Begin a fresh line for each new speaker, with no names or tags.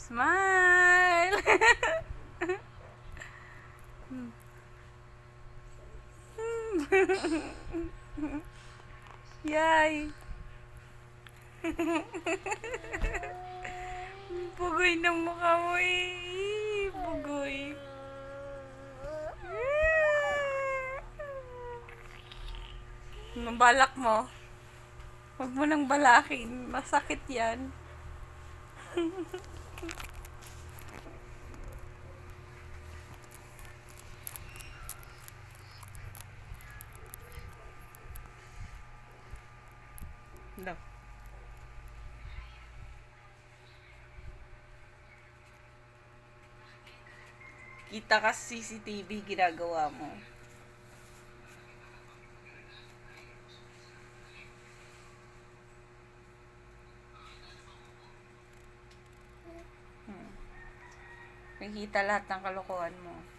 Smile! Yay! Pugoy ng mukha mo eh. Pugoy. Anong balak mo? Huwag mo nang balakin. Masakit yan. No. Kita ka sa CCTV ginagawa mo. Nakikita lahat ng kalokohan mo.